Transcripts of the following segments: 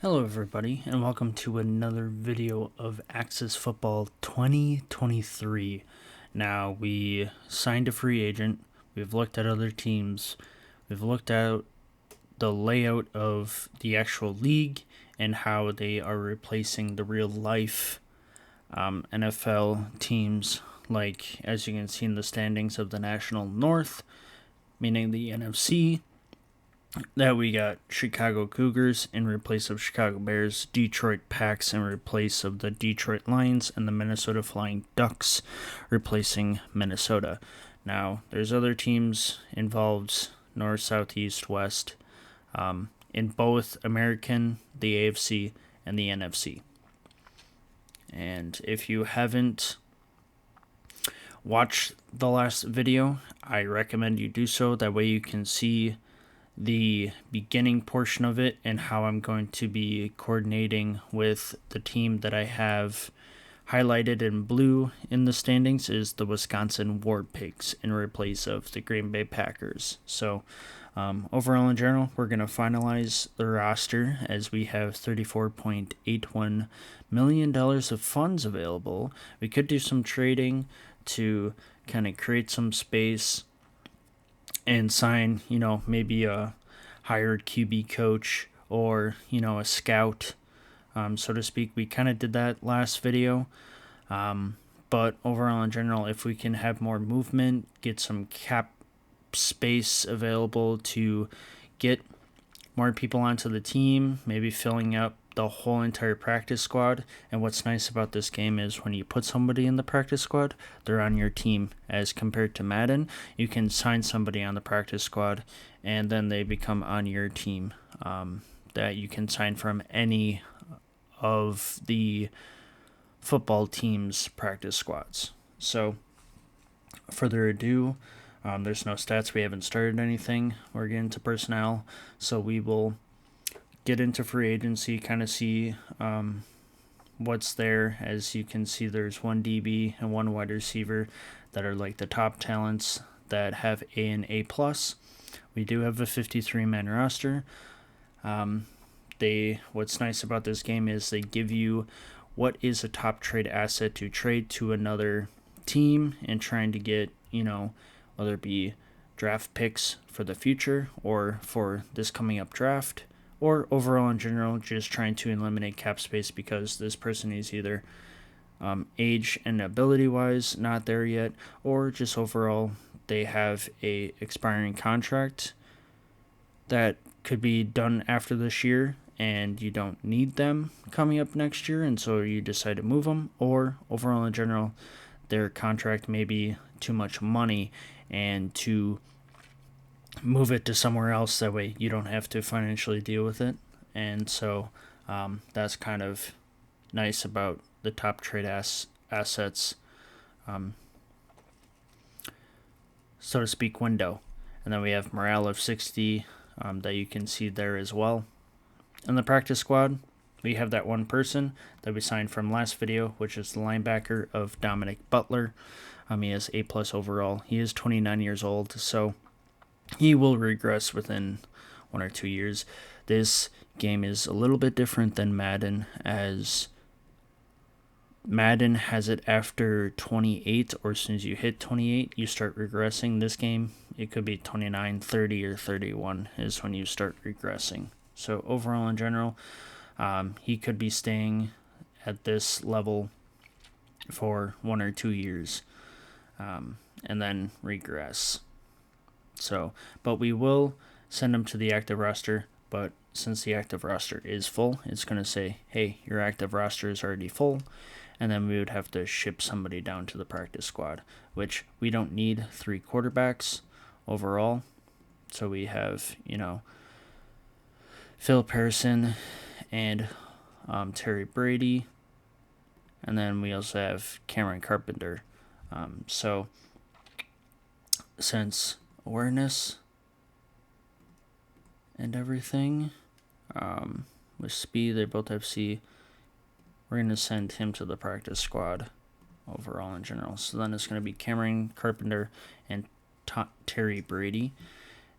Hello everybody, and welcome to another video of Axis Football 2023. Now, we signed a free agent, we've looked at other teams, we've looked at the layout of the actual league and how they are replacing the real life NFL teams, like as you can see in the standings of the National North, meaning the NFC. That we got Chicago Cougars in replace of Chicago Bears, Detroit Packs in replace of the Detroit Lions, and the Minnesota Flying Ducks replacing Minnesota. Now, there's other teams involved, north, south, east, west, in both American, the AFC, and the NFC. And if you haven't watched the last video, I recommend you do so. That way you can see the beginning portion of it and how I'm going to be coordinating with the team that I have highlighted in blue in the standings is the Wisconsin War Pigs in replace of the Green Bay Packers. So overall in general, we're going to finalize the roster as we have $34.81 million of funds available. We could do some trading to kind of create some space and sign, maybe a hired QB coach or, a scout, so to speak. We kind of did that last video. But overall in general, if we can have more movement, get some cap space available to get more people onto the team, maybe filling up the whole entire practice squad. And what's nice about this game is when you put somebody in the practice squad, they're on your team. As compared to Madden, you can sign somebody on the practice squad and then they become on your team, that you can sign from any of the football team's practice squads. So further ado, there's no stats. We haven't started anything. We're getting to personnel, so we will get into free agency, kind of see what's there. As you can see, there's one DB and one wide receiver that are like the top talents that have A and A+. We do have a 53-man roster. What's nice about this game is they give you what is a top trade asset to trade to another team and trying to get, whether it be draft picks for the future or for this coming up draft, or overall in general, just trying to eliminate cap space because this person is either age and ability-wise not there yet, or just overall they have a expiring contract that could be done after this year and you don't need them coming up next year, and so you decide to move them, or overall in general, their contract may be too much money and to move it to somewhere else. That way you don't have to financially deal with it. And so that's kind of nice about the top trade assets, so to speak, window. And then we have morale of 60 that you can see there as well. In the practice squad, we have that one person that we signed from last video, which is the linebacker of Dominic Butler. He has A+ overall. He is 29 years old, so he will regress within 1 or 2 years. This game is a little bit different than Madden, as Madden has it after 28, or as soon as you hit 28, you start regressing. This game, it could be 29, 30, or 31 is when you start regressing. So overall in general, he could be staying at this level for 1 or 2 years, and then regress. So, but we will send him to the active roster, but since the active roster is full, it's going to say, hey, your active roster is already full, and then we would have to ship somebody down to the practice squad, which we don't need 3 quarterbacks overall. So we have, Philip Harrison and Terry Brady, and then we also have Cameron Carpenter. So since awareness and everything, with speed, they both have C, we're going to send him to the practice squad overall in general. So then it's going to be Cameron Carpenter and Terry Brady.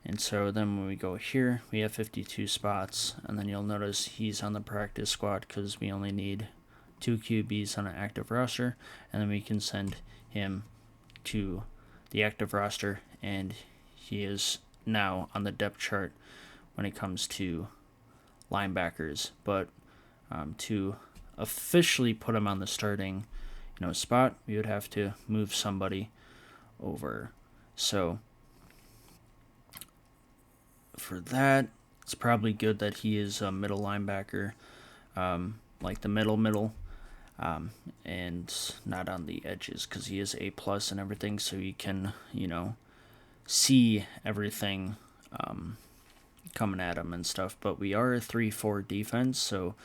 And so then when we go here, we have 52 spots, and then you'll notice he's on the practice squad because we only need 2 QBs on an active roster, and then we can send him to the active roster, and he is now on the depth chart when it comes to linebackers. But to officially put him on the starting spot, we would have to move somebody over. So for that, it's probably good that he is a middle linebacker, like the middle, and not on the edges, because he is A+ and everything, so you can see everything coming at him and stuff. But we are a 3-4 defense, so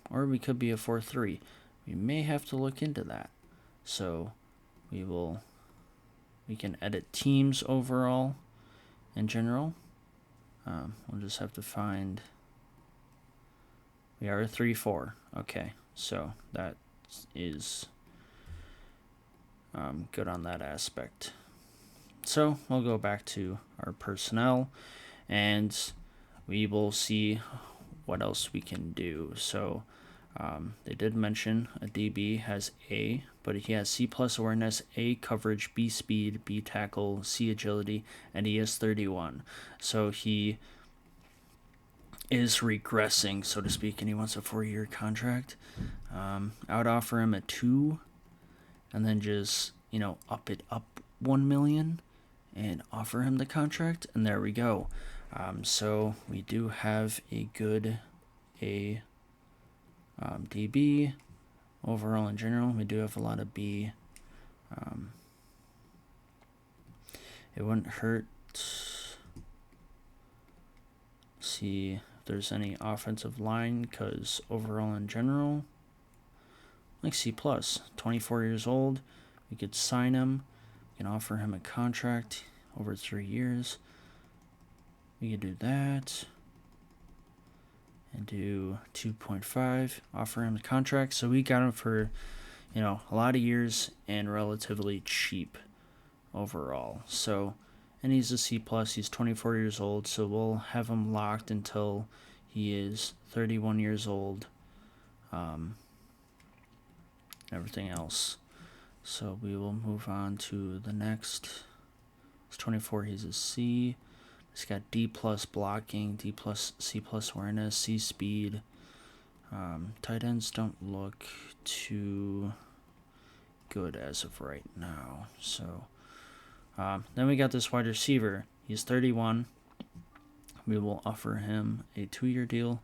or we could be a 4-3. We may have to look into that. So we can edit teams overall in general. We'll just have to find. We are a 3-4. Okay, so that is good on that aspect. So we'll go back to our personnel, and we will see what else we can do. So they did mention a DB has A, but he has C+ awareness, A coverage, B speed, B tackle, C agility, and he is 31. So he is regressing, so to speak, and he wants a 4-year contract. I would offer him a 2, and then just up it up 1 million, and offer him the contract, and there we go. So we do have a good DB overall in general. We do have a lot of B. It wouldn't hurt. See if there's any offensive line, because overall in general, like C+, 24 years old. We could sign him. We can offer him a contract over 3 years. We could do that and do 2.5, offer him a contract. So we got him for a lot of years and relatively cheap overall. So, and he's a C+, he's 24 years old, so we'll have him locked until he is 31 years old. Everything else. So we will move on to the next. He's 24, he's a C. He's got D+ blocking, D+, C+ awareness, C speed. Tight ends don't look too good as of right now. So then we got this wide receiver. He's 31. We will offer him a 2-year deal,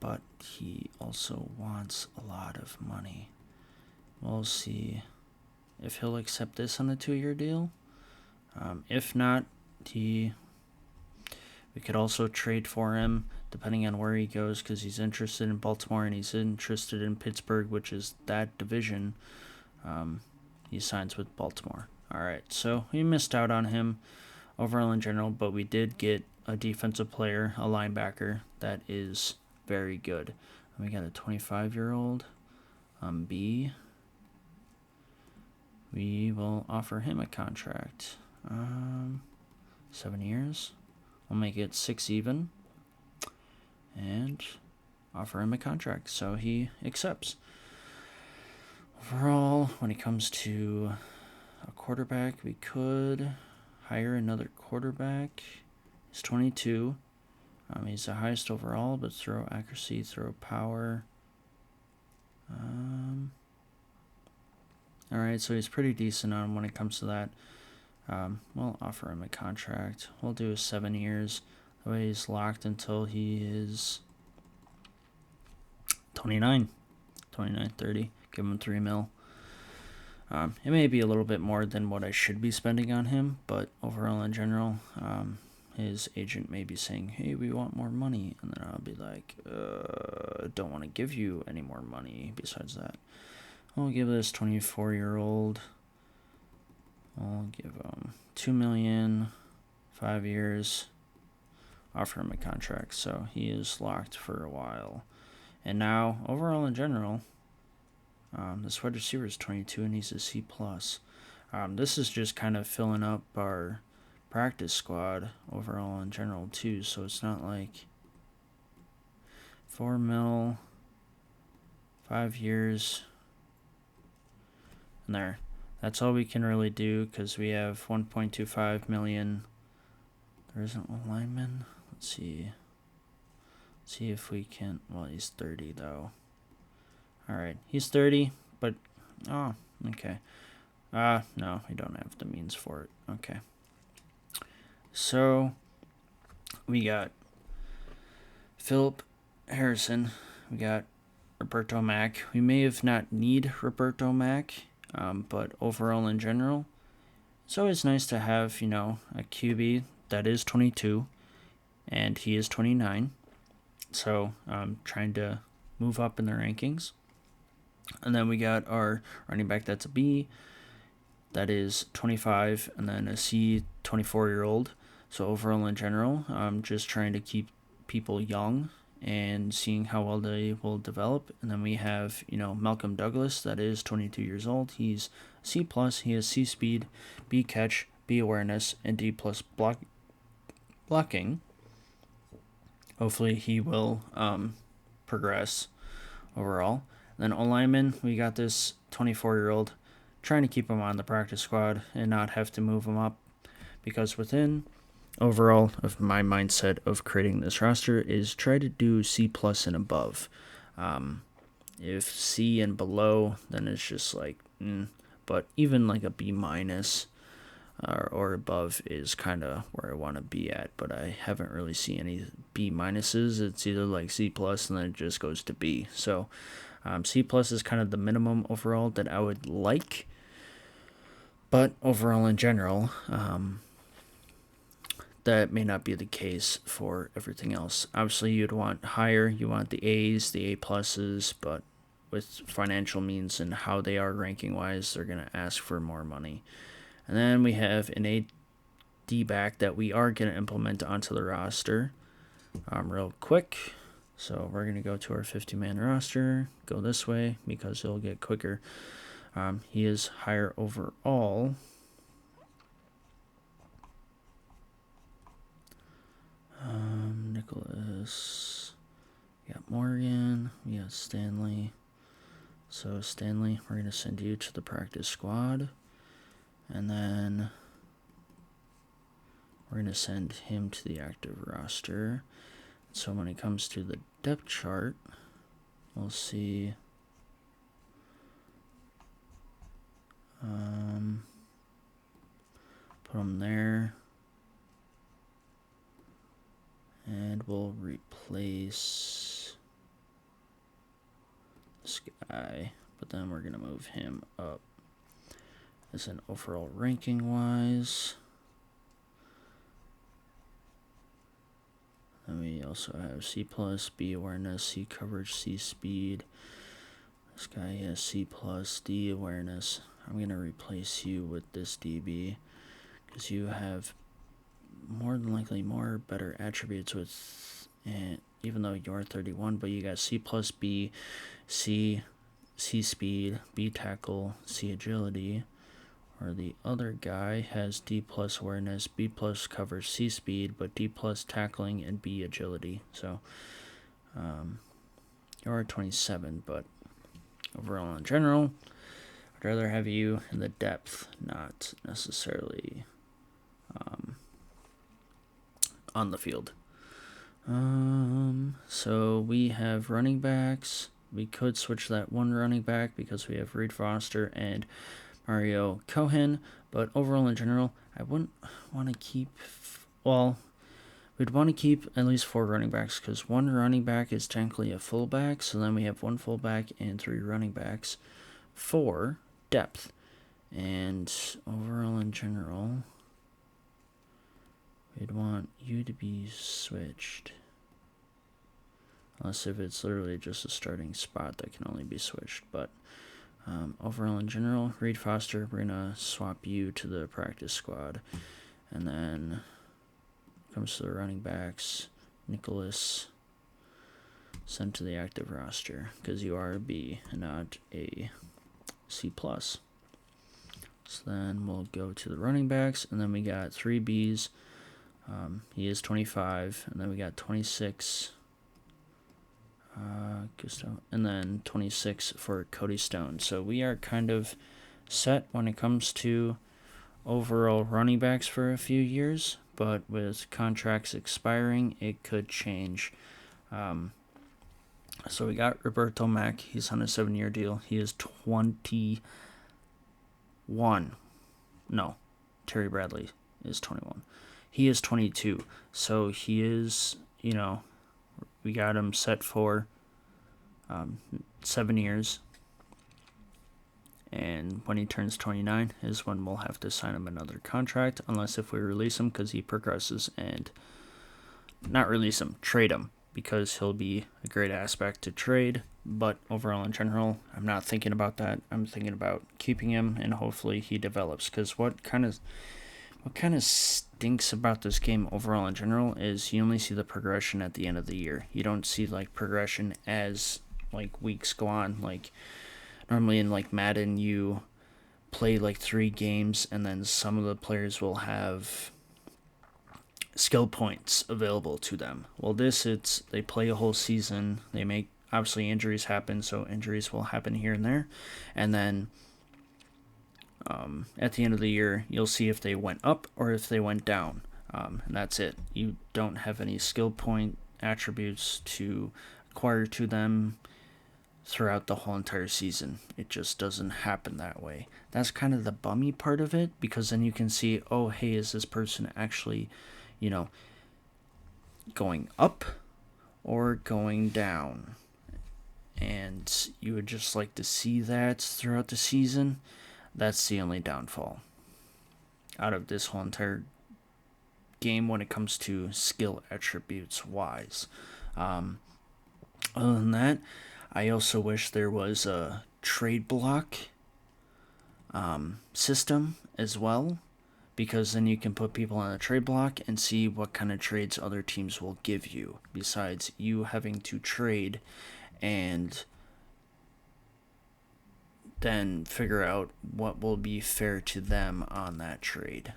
but he also wants a lot of money. We'll see if he'll accept this on a 2-year deal. If not, we could also trade for him depending on where he goes, because he's interested in Baltimore and he's interested in Pittsburgh, which is that division. He signs with Baltimore. All right, so we missed out on him overall in general, but we did get a defensive player, a linebacker, that is very good. And we got a 25-year-old B. We will offer him a contract. 7 years. We'll make it 6 even. And offer him a contract. So he accepts. Overall, when it comes to a quarterback, we could hire another quarterback. He's 22. He's the highest overall, but throw accuracy, throw power. Alright, so he's pretty decent on when it comes to that. We'll offer him a contract. We'll do 7 years. That way he's locked until he is 29, 30. Give him $3 million. It may be a little bit more than what I should be spending on him, but overall in general, his agent may be saying, hey, we want more money. And then I'll be like, don't want to give you any more money besides that. I'll give this 24-year-old, I'll give him $2 million, 5 years, offer him a contract. So he is locked for a while. And now, overall in general, this wide receiver is 22 and he's a C+. This is just kind of filling up our practice squad overall in general too, so it's not like 4 mil, 5 years, and there. That's all we can really do because we have 1.25 million. There isn't a lineman. Let's see. See if we can. Well, he's 30 though. All right, he's 30, but oh, okay. No, we don't have the means for it. Okay. So we got Philip Harrison. We got Roberto Mack. We may have not need Roberto Mack, but overall in general, it's always nice to have, a QB that is 22 and he is 29. So I'm trying to move up in the rankings. And then we got our running back that's a B, that is 25, and then a C, 24-year-old. So overall in general, I'm just trying to keep people young and seeing how well they will develop. And then we have, Malcolm Douglas, that is 22 years old. He's C+, he has C speed, B catch, B awareness, and D plus blocking. Hopefully he will progress overall. Then O-lineman, we got this 24-year-old, trying to keep him on the practice squad and not have to move him up, because within overall of my mindset of creating this roster is try to do C+ and above. If C and below, then it's just like, but even like a B- or above is kind of where I want to be at, but I haven't really seen any B-. It's either like C+ and then it just goes to B. So C+ is kind of the minimum overall that I would like, but overall in general, that may not be the case for everything else. Obviously, you'd want higher. You want the A's, the A+, but with financial means and how they are ranking-wise, they're going to ask for more money. And then we have an AD back that we are going to implement onto the roster real quick. So we're going to go to our 50-man roster, go this way because it'll get quicker. He is higher overall. Nicholas. We got Morgan. We got Stanley. So Stanley, we're going to send you to the practice squad. And then we're going to send him to the active roster. So when it comes to the depth chart, we'll see. Put him there. And we'll replace this guy. But then we're going to move him up as an overall ranking wise. And we also have C+, B awareness, C coverage, C speed. This guy has C+, D awareness. I'm going to replace you with this DB because you have more than likely better attributes with, and even though you're 31, but you got C+, B, C speed, B tackle, C agility. Or the other guy has D+ awareness, B+ coverage, C speed, but D+ tackling and B agility. So you're 27, but overall in general, I'd rather have you in the depth, not necessarily on the field. So we have running backs. We could switch that one running back because we have Reed Foster and Mario Cohen, but overall in general, I wouldn't want to keep, we'd want to keep at least 4 running backs because one running back is technically a fullback, so then we have 1 fullback and 3 running backs for depth. And overall in general, we'd want you to be switched. Unless if it's literally just a starting spot that can only be switched, but overall in general, Reed Foster, we're going to swap you to the practice squad. And then comes to the running backs, Nicholas, sent to the active roster because you are a B and not a C+. So then we'll go to the running backs, and then we got 3 Bs. He is 25, and then we got 26 Gusto, and then 26 for Cody Stone. So we are kind of set when it comes to overall running backs for a few years, but with contracts expiring, it could change. So we got Roberto Mack. He's on a 7-year deal. He is 21. No, Terry Bradley is 21. He is 22. So he is, we got him set for 7 years. And when he turns 29 is when we'll have to sign him another contract, unless if we release him because he progresses, and not release him, trade him, because he'll be a great aspect to trade. But overall, in general, I'm not thinking about that. I'm thinking about keeping him, and hopefully he develops. Because what kind of stinks about this game overall in general is you only see the progression at the end of the year. You don't see progression as weeks go on. Normally in Madden, you play 3 games, and then some of the players will have skill points available to them. Well, they play a whole season. They make, obviously, injuries happen, so injuries will happen here and there. And then at the end of the year, you'll see if they went up or if they went down. And that's it. You don't have any skill point attributes to acquire to them throughout the whole entire season. It just doesn't happen that way. That's kind of the bummy part of it, because then you can see, oh, hey, is this person actually, going up or going down? And you would just like to see that throughout the season. That's the only downfall out of this whole entire game when it comes to skill attributes wise. Other than that, I also wish there was a trade block system as well, because then you can put people on a trade block and see what kind of trades other teams will give you, besides you having to trade and then figure out what will be fair to them on that trade.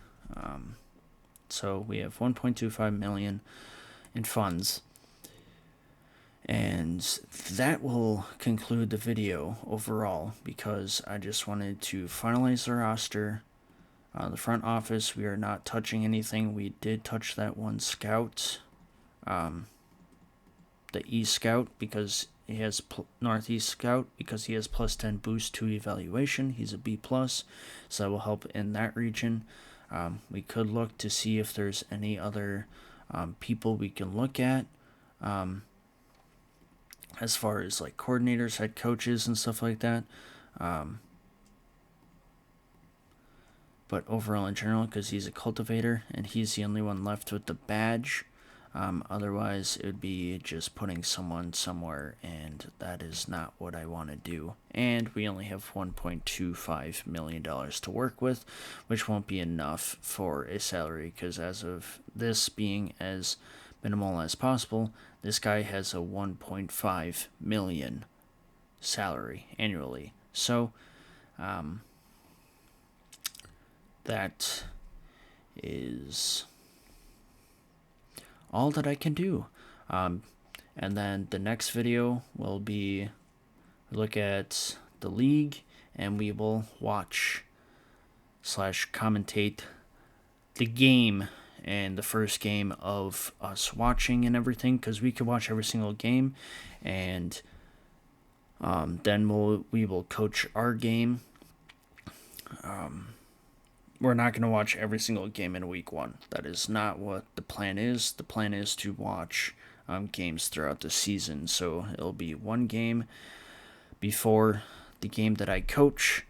So we have $1.25 million in funds. And that will conclude the video overall, because I just wanted to finalize the roster. The front office, we are not touching anything. We did touch that one scout, the East Scout, because he has Northeast Scout, because he has plus 10 boost to evaluation. He's a B+, so that will help in that region. We could look to see if there's any other people we can look at. As far as coordinators, head coaches, and stuff like that. But overall in general, because he's a cultivator and he's the only one left with the badge, otherwise it would be just putting someone somewhere, and that is not what I want to do. And we only have $1.25 million to work with, which won't be enough for a salary, because as of this being as minimal as possible, this guy has a $1.5 million salary annually. So that is all that I can do. And then the next video will be look at the league, and we will watch / commentate the game, and the first game of us watching and everything, because we could watch every single game, and then we will coach our game. We're not going to watch every single game in week 1. That is not what the plan is. The plan is to watch games throughout the season. So it'll be one game before the game that I coach,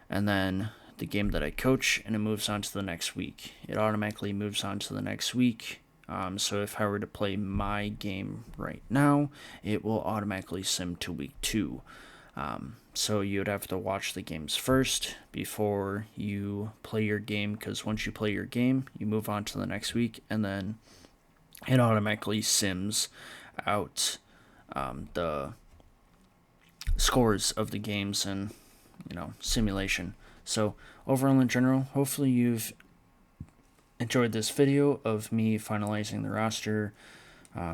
and then the game that I coach, and it moves on to the next week. It automatically moves on to the next week. So if I were to play my game right now, it will automatically sim to week 2. So you'd have to watch the games first before you play your game, because once you play your game, you move on to the next week, and then it automatically sims out the scores of the games and simulation. So overall in general, hopefully you've enjoyed this video of me finalizing the roster,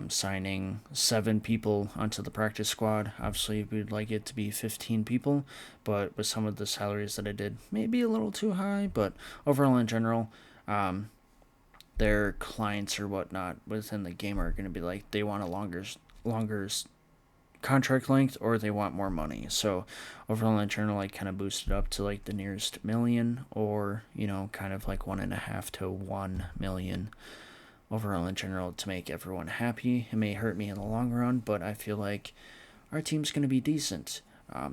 signing 7 people onto the practice squad. Obviously, we'd like it to be 15 people, but with some of the salaries that I did, maybe a little too high. But overall, in general, their clients or whatnot within the game are going to be like they want a longer contract length or they want more money. So overall, in general, I kind of boosted up to like the nearest million, or kind of like 1.5 to 1 million overall in general to make everyone happy. It may hurt me in the long run, but I feel like our team's going to be decent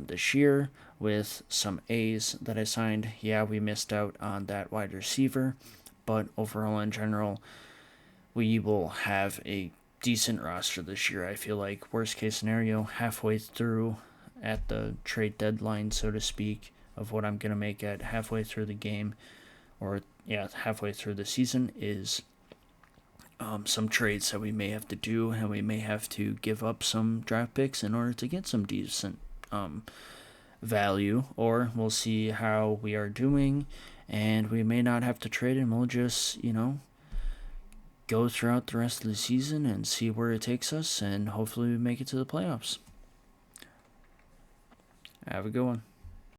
this year with some A's that I signed. Yeah, we missed out on that wide receiver, but overall in general, we will have a decent roster this year. I feel like worst case scenario, halfway through at the trade deadline, so to speak, of what I'm going to make at halfway through the game, or yeah, halfway through the season is some trades that we may have to do, and we may have to give up some draft picks in order to get some decent value, or we'll see how we are doing, and we may not have to trade, and we'll just, go throughout the rest of the season and see where it takes us, and hopefully we make it to the playoffs. Have a good one.